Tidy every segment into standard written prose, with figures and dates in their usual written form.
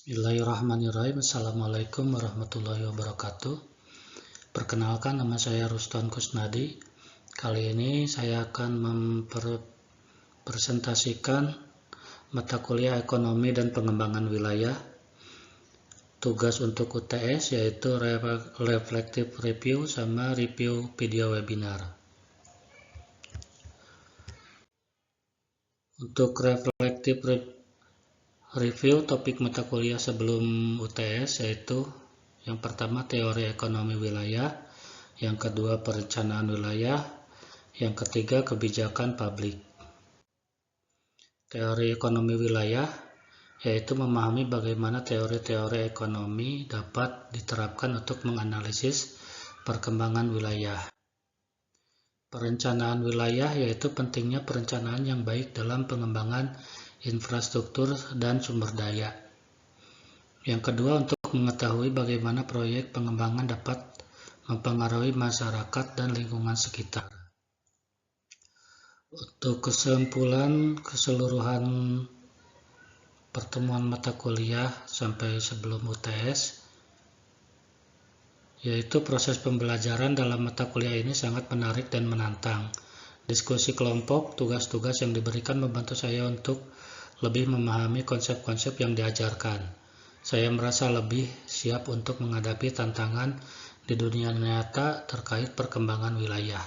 Bismillahirrahmanirrahim. Assalamualaikum warahmatullahi wabarakatuh. Perkenalkan, nama saya Ruston Kusnadi. Kali ini saya akan mempresentasikan mata kuliah ekonomi dan pengembangan wilayah. Tugas untuk UTS yaitu reflective review sama review video webinar. Untuk reflective review topik mata kuliah sebelum UTS yaitu yang pertama teori ekonomi wilayah, yang kedua perencanaan wilayah, yang ketiga kebijakan publik. Teori ekonomi wilayah yaitu memahami bagaimana teori-teori ekonomi dapat diterapkan untuk menganalisis perkembangan wilayah. Perencanaan wilayah yaitu pentingnya perencanaan yang baik dalam pengembangan infrastruktur dan sumber daya. Yang kedua, untuk mengetahui bagaimana proyek pengembangan dapat mempengaruhi masyarakat dan lingkungan sekitar. Untuk keseluruhan pertemuan mata kuliah sampai sebelum UTS, yaitu proses pembelajaran dalam mata kuliah ini sangat menarik dan menantang. Diskusi kelompok, tugas-tugas yang diberikan membantu saya untuk lebih memahami konsep-konsep yang diajarkan. Saya merasa lebih siap untuk menghadapi tantangan di dunia nyata terkait perkembangan wilayah.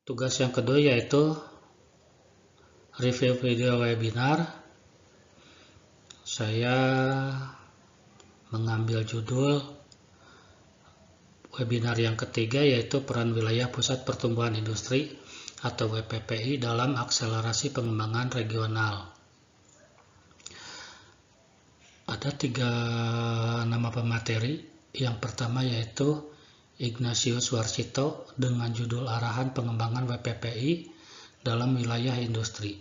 Tugas yang kedua yaitu review video webinar. Saya mengambil judul webinar yang ketiga yaitu peran wilayah pusat pertumbuhan industri atau WPPI dalam akselerasi pengembangan regional. Ada 3 nama pemateri. Yang pertama yaitu Ignatius Warsito dengan judul Arahan Pengembangan WPPI dalam Wilayah Industri.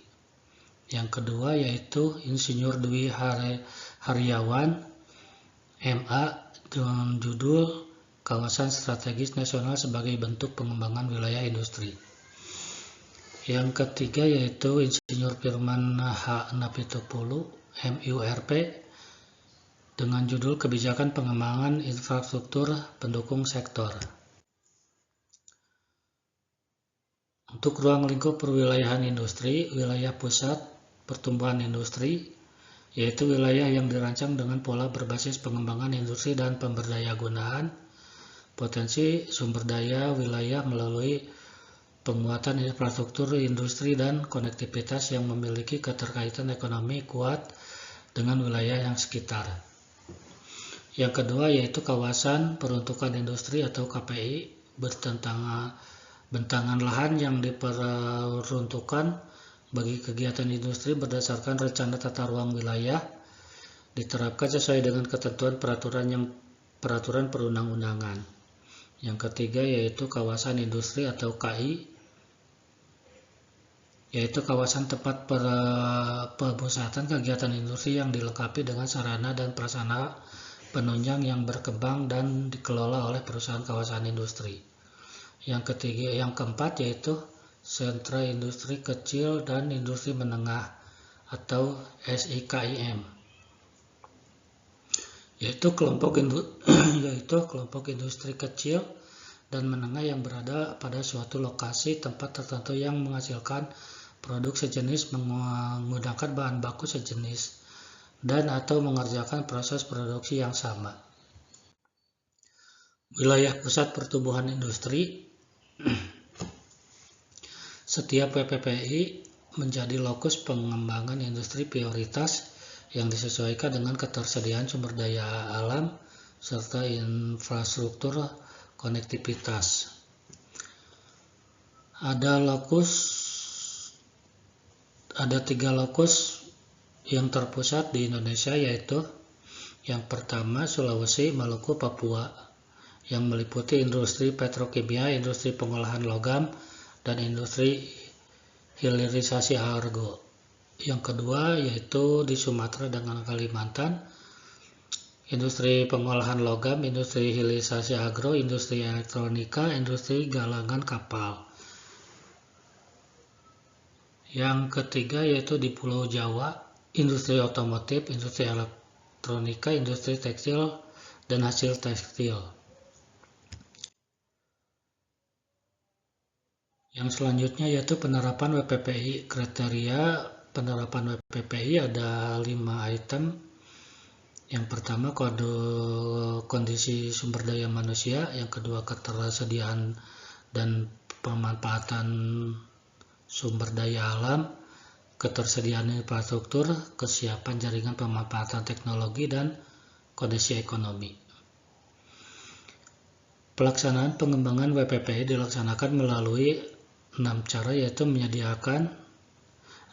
Yang kedua yaitu Insinyur Dwi Haryawan MA dengan judul Kawasan Strategis Nasional sebagai bentuk pengembangan wilayah industri. Yang ketiga yaitu Insinyur Firman H. Napitupulu MURP dengan judul Kebijakan Pengembangan Infrastruktur Pendukung Sektor. Untuk ruang lingkup perwilayahan industri, wilayah pusat pertumbuhan industri yaitu wilayah yang dirancang dengan pola berbasis pengembangan industri dan pemberdayagunaan potensi sumber daya wilayah melalui penguatan infrastruktur industri dan konektivitas yang memiliki keterkaitan ekonomi kuat dengan wilayah yang sekitar. Yang kedua yaitu kawasan peruntukan industri atau KPI, bentangan lahan yang diperuntukkan bagi kegiatan industri berdasarkan rencana tata ruang wilayah diterapkan sesuai dengan ketentuan peraturan perundang-undangan. Yang ketiga yaitu kawasan industri atau KI, yaitu kawasan tempat perpusatan kegiatan industri yang dilengkapi dengan sarana dan prasarana penunjang yang berkembang dan dikelola oleh perusahaan kawasan industri. Yang keempat yaitu sentra industri kecil dan industri menengah atau SIKIM, yaitu kelompok industri kecil dan menengah yang berada pada suatu lokasi tempat tertentu yang menghasilkan produk sejenis menggunakan bahan baku sejenis dan atau mengerjakan proses produksi yang sama. Wilayah pusat pertumbuhan industri. Setiap WPPI menjadi lokus pengembangan industri prioritas yang disesuaikan dengan ketersediaan sumber daya alam serta infrastruktur konektivitas. Ada 3 lokus yang terpusat di Indonesia yaitu yang pertama Sulawesi, Maluku, Papua yang meliputi industri petrokimia, industri pengolahan logam, dan industri hilirisasi argo. Yang kedua yaitu di Sumatera dengan Kalimantan, industri pengolahan logam, industri hilirisasi agro, industri elektronika, industri galangan kapal. Yang ketiga yaitu di Pulau Jawa, industri otomotif, industri elektronika, industri tekstil, dan hasil tekstil. Yang selanjutnya yaitu penerapan WPPI. Kriteria penerapan WPPI ada 5 item. Yang pertama, kondisi sumber daya manusia. Yang kedua, ketersediaan dan pemanfaatan sumber daya alam, ketersediaan infrastruktur, kesiapan jaringan pemanfaatan teknologi, dan kondisi ekonomi. Pelaksanaan pengembangan WPPI dilaksanakan melalui 6 cara,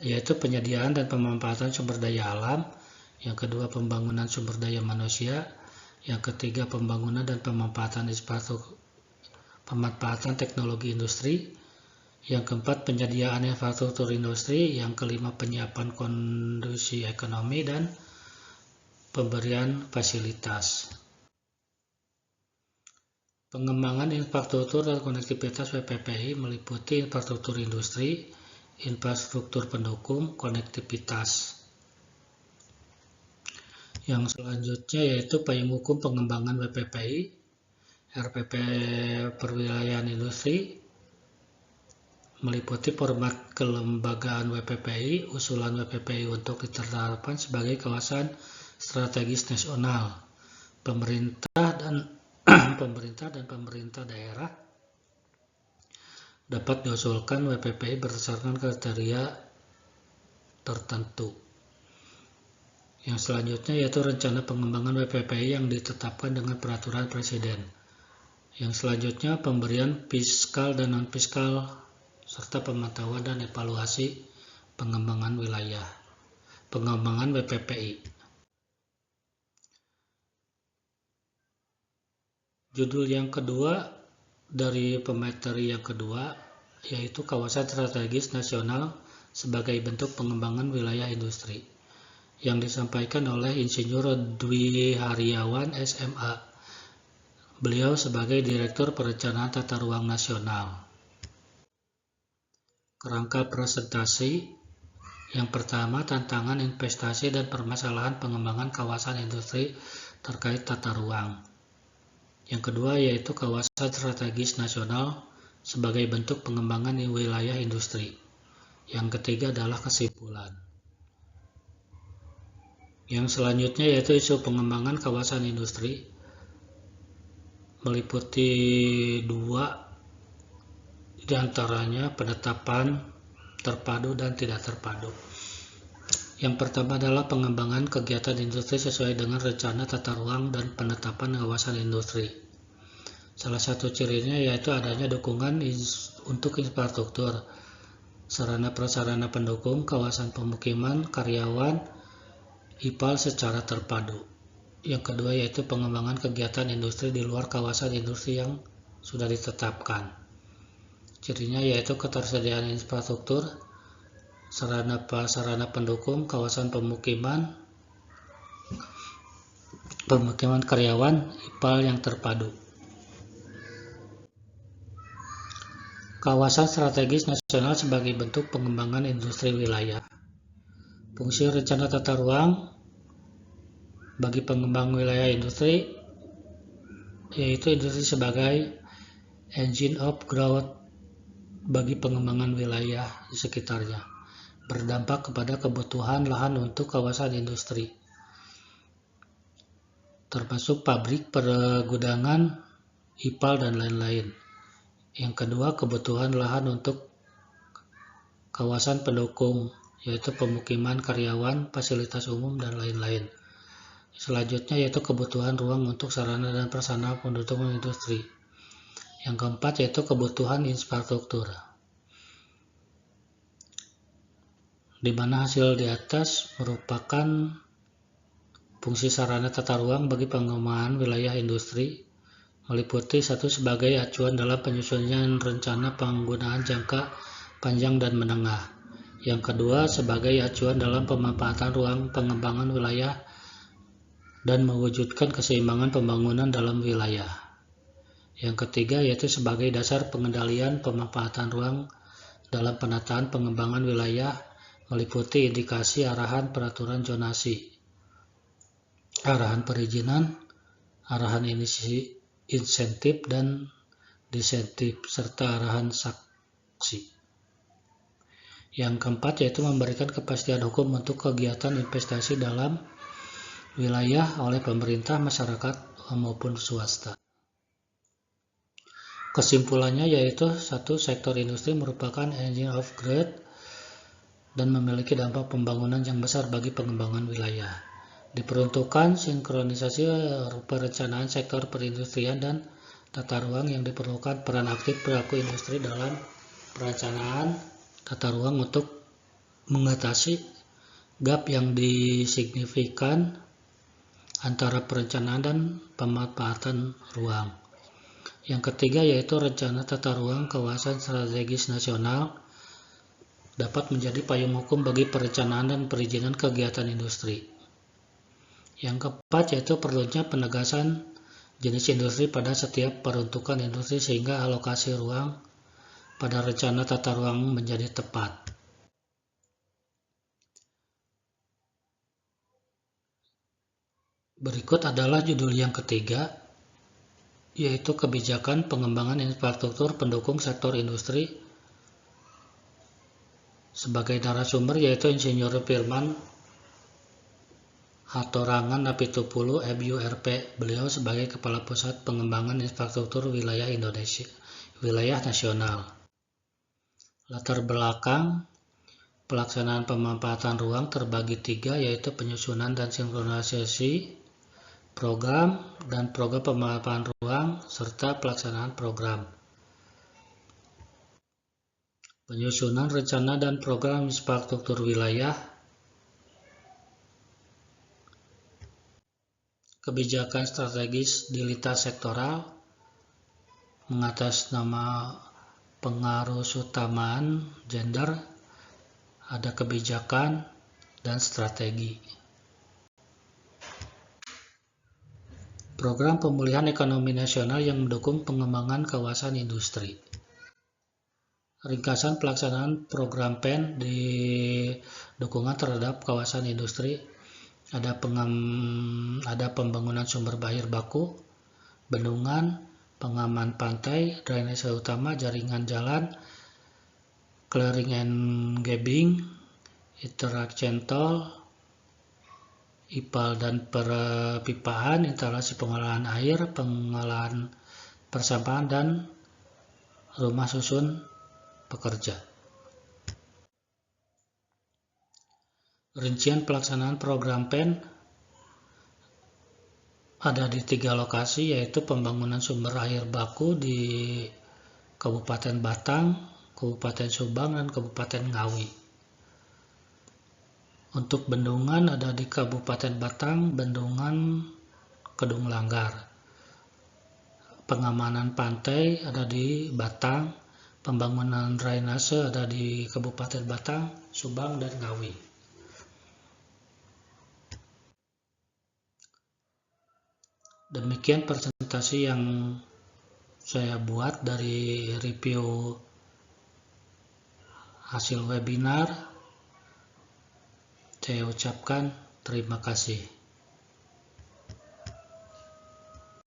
yaitu penyediaan dan pemanfaatan sumber daya alam. Yang kedua, pembangunan sumber daya manusia. Yang ketiga, pembangunan dan pemanfaatan teknologi industri. Yang keempat, penyediaan infrastruktur industri. Yang kelima, penyiapan kondisi ekonomi dan pemberian fasilitas. Pengembangan infrastruktur dan konektivitas WPPI meliputi infrastruktur industri, infrastruktur pendukung, konektivitas. Yang selanjutnya yaitu payung hukum pengembangan WPPI, RPP perwilayahan industri, meliputi format kelembagaan WPPI, usulan WPPI untuk ditetapkan sebagai kawasan strategis nasional, pemerintah dan pemerintah daerah dapat diusulkan WPPI berdasarkan kriteria tertentu. Yang selanjutnya yaitu rencana pengembangan WPPI yang ditetapkan dengan peraturan presiden. Yang selanjutnya pemberian fiskal dan non-fiskal serta pemantauan dan evaluasi pengembangan WPPI. Judul yang kedua dari pemateri yang kedua yaitu kawasan strategis nasional sebagai bentuk pengembangan wilayah industri, yang disampaikan oleh Insinyur Dwi Haryawan SMA. Beliau sebagai Direktur Perencanaan Tata Ruang Nasional. Kerangka presentasi yang pertama, tantangan investasi dan permasalahan pengembangan kawasan industri terkait tata ruang. Yang kedua yaitu kawasan strategis nasional sebagai bentuk pengembangan wilayah industri. Yang ketiga adalah kesimpulan. Yang selanjutnya yaitu isu pengembangan kawasan industri, meliputi 2 diantaranya penetapan terpadu dan tidak terpadu. Yang pertama adalah pengembangan kegiatan industri sesuai dengan rencana tata ruang dan penetapan kawasan industri. Salah satu cirinya yaitu adanya dukungan untuk infrastruktur, sarana prasarana pendukung, kawasan pemukiman, karyawan, IPAL secara terpadu. Yang kedua yaitu pengembangan kegiatan industri di luar kawasan industri yang sudah ditetapkan. Cirinya yaitu ketersediaan infrastruktur, sarana prasarana pendukung, kawasan pemukiman karyawan, IPAL yang terpadu. Kawasan strategis nasional sebagai bentuk pengembangan industri wilayah. Fungsi rencana tata ruang bagi pengembang wilayah industri yaitu industri sebagai engine of growth bagi pengembangan wilayah di sekitarnya, berdampak kepada kebutuhan lahan untuk kawasan industri, termasuk pabrik, pergudangan, IPAL, dan lain-lain. Yang kedua, kebutuhan lahan untuk kawasan pendukung, yaitu pemukiman, karyawan, fasilitas umum, dan lain-lain. Selanjutnya yaitu kebutuhan ruang untuk sarana dan prasarana pendukung industri. Yang keempat yaitu kebutuhan infrastruktur, di mana hasil di atas merupakan fungsi sarana tata ruang bagi pengembangan wilayah industri, meliputi 1 sebagai acuan dalam penyusunan rencana penggunaan jangka panjang dan menengah. Yang kedua sebagai acuan dalam pemanfaatan ruang pengembangan wilayah dan mewujudkan keseimbangan pembangunan dalam wilayah. Yang ketiga yaitu sebagai dasar pengendalian pemanfaatan ruang dalam penataan pengembangan wilayah meliputi indikasi arahan peraturan zonasi, arahan perizinan, arahan insentif dan disentif, serta arahan saksi. Yang keempat yaitu memberikan kepastian hukum untuk kegiatan investasi dalam wilayah oleh pemerintah, masyarakat, maupun swasta. Kesimpulannya yaitu satu, sektor industri merupakan engine of growth dan memiliki dampak pembangunan yang besar bagi pengembangan wilayah. Diperuntukkan sinkronisasi perencanaan sektor perindustrian dan tata ruang yang diperlukan peran aktif pelaku industri dalam perencanaan tata ruang untuk mengatasi gap yang disignifikan antara perencanaan dan pemanfaatan ruang. Yang ketiga yaitu rencana tata ruang kawasan strategis nasional dapat menjadi payung hukum bagi perencanaan dan perizinan kegiatan industri. Yang keempat yaitu perlunya penegasan jenis industri pada setiap peruntukan industri sehingga alokasi ruang pada rencana tata ruang menjadi tepat. Berikut adalah judul yang ketiga, yaitu kebijakan pengembangan infrastruktur pendukung sektor industri. Sebagai narasumber yaitu Insinyur Firman Hatorangan Napitupulu MURP. Beliau sebagai Kepala Pusat Pengembangan Infrastruktur Wilayah Indonesia, Wilayah Nasional. Latar belakang pelaksanaan pemanfaatan ruang terbagi tiga, yaitu penyusunan dan sinkronisasi program dan program pemanfaatan ruang serta pelaksanaan program. Penyusunan rencana dan program infrastruktur wilayah, kebijakan strategis di lintas sektoral, mengatasnama pengarusutamaan gender, ada kebijakan dan strategi. Program pemulihan ekonomi nasional yang mendukung pengembangan kawasan industri. Ringkasan pelaksanaan program PEN di dukungan terhadap kawasan industri, ada pembangunan sumber air baku, bendungan, pengaman pantai, drainase utama, jaringan jalan, clearing and gabbing, interaction toll, IPAL dan perpipaan, instalasi pengolahan air, pengolahan persampahan, dan rumah susun pekerja. Rincian pelaksanaan program PEN ada di 3 lokasi, yaitu pembangunan sumber air baku di Kabupaten Batang, Kabupaten Subang, dan Kabupaten Ngawi. Untuk bendungan ada di Kabupaten Batang, Bendungan Kedung Langgar. Pengamanan pantai ada di Batang, pembangunan drainase ada di Kabupaten Batang, Subang, dan Ngawi. Demikian presentasi yang saya buat dari review hasil webinar. Saya ucapkan terima kasih.